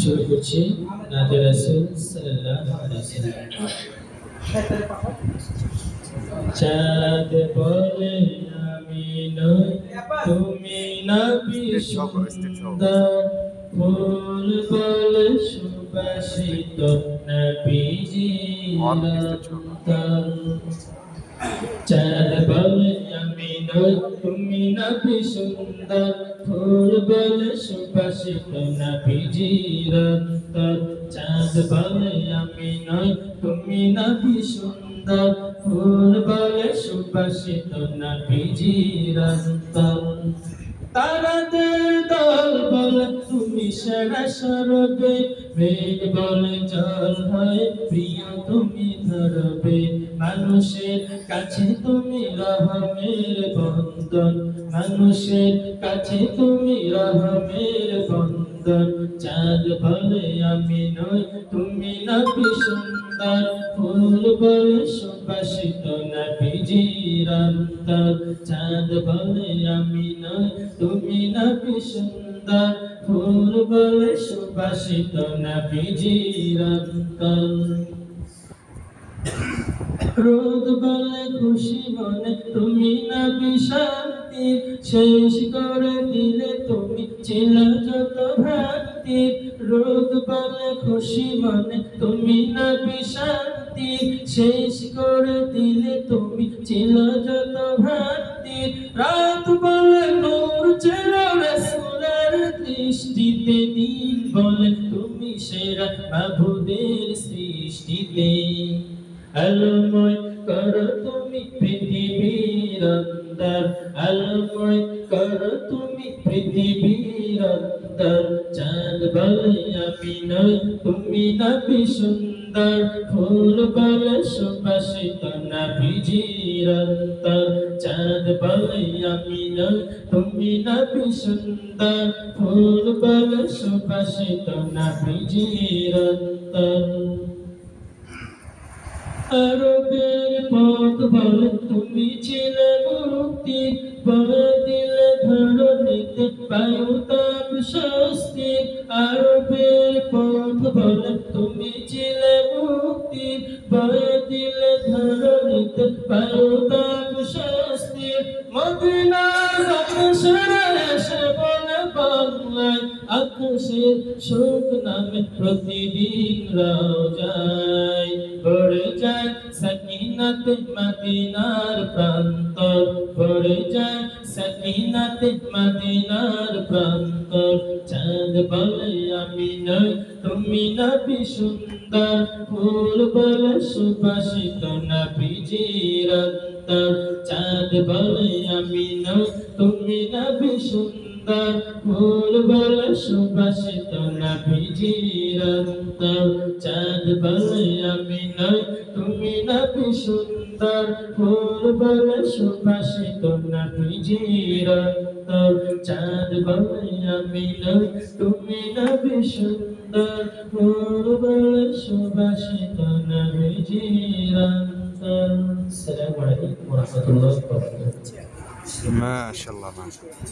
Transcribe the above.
শুরু করছি নাতে রাসূল সাল্লাল্লাহু আলাইহি ওয়াসাল্লাম। চাঁদ বলে আমি নই তুমি নবী সুন্দর, ফুল বলে সুবাসিত নবীজি রন্তর। চাঁদ বলে আমি নই তুমি নবী সুন্দর, ফুল বলে সুবাসিত নবীজি রন্তর। চাঁদ বলে আমি নই তুমি নবী সুন্দর, ফুল বলে সুবাসিত নবীজি রন্তর। তারাদের দল বলে তুমি সেরা সরবে, মেঘ বলে জল হয় প্রিয় তুমি ধরবে। মানুষের কাছে তুমি রহমের বন্ধন, মানুষের কাছে তুমি রহমের বন্ধন। চাঁদ বলে আমি নই তুমি নবী সুন্দর, ফুল বলে সুবাসিত নবীজি রন্তর। চাঁদ বলে আমি নই তুমি নবী সুন্দর, ফুল বলে সুবাসিত নবীজি রন্তর। রোদ বলে খুশি মনে তুমি নবী শান্তি, শেষ করে দিলে তুমি ছিল যত ভ্রান্তি। রোদ বলে খুশি মনে তুমি নবী শান্তি, শেষ করে দিলে তুমি ছিল যত ভ্রান্তি। রাত বলে নূর ছিল রাসূলের দৃষ্টিতে, দিন বলে তুমি সেরা মাবুদের সৃষ্টিতে। আলোময় করো তুমি পৃথিবীর অন্তর, আলোময় করো তুমি পৃথিবীর অন্তর। চাঁদ বলে আমি নই তুমি নবী সুন্দর, ফুল বলে সুবাসিত নবীজি রন্তর। চাঁদ বলে আমি নই তুমি নবী সুন্দর, ফুল বলে সুবাসিত নবীজি রন্তর। আরবের পথ বলে তুমি ছিলে মুক্তি, বলে দিলে ধরণীতে বায়ু তাপ স্বস্তি। আরবের পথ বলে তুমি ছিলে মুক্তি, বলে দিলে ধরণীতে বায়ু তাপ স্বস্তি। মদিনার আকাশেরা এসে বলে বাংলায়, আকাশের সুখ নামে প্রতিদিন রওজায় পড়ে যায় সাকিনাতে মদিনার প্রান্তর, পড়ে যায় সাকিনাতে মদিনার প্রান্তর। চাঁদ বলে আমি নই তুমি নবী সুন্দর, ফুল বলে সুবাসিত নবীজি রন্তর। চাঁদ বলে আমি নই তুমি নবী সুন্দর, ফুল বলে সুবাসিত নবীজি রন্তর। চাঁদ বলে আমি নই তুমি নবী সুন্দর, ফুল বলে সুবাসিত নবীজি রন্তর। চাঁদ বলে আমি নই তুমি নবী সুন্দর, ফুল বলে সুবাসিত নবীজি রন্তর। আসসালামু আলাইকুম ওয়া রাহমাতুল্লাহি ওয়া বারাকাতুহু। মাশাআল্লাহ মাশাআল্লাহ।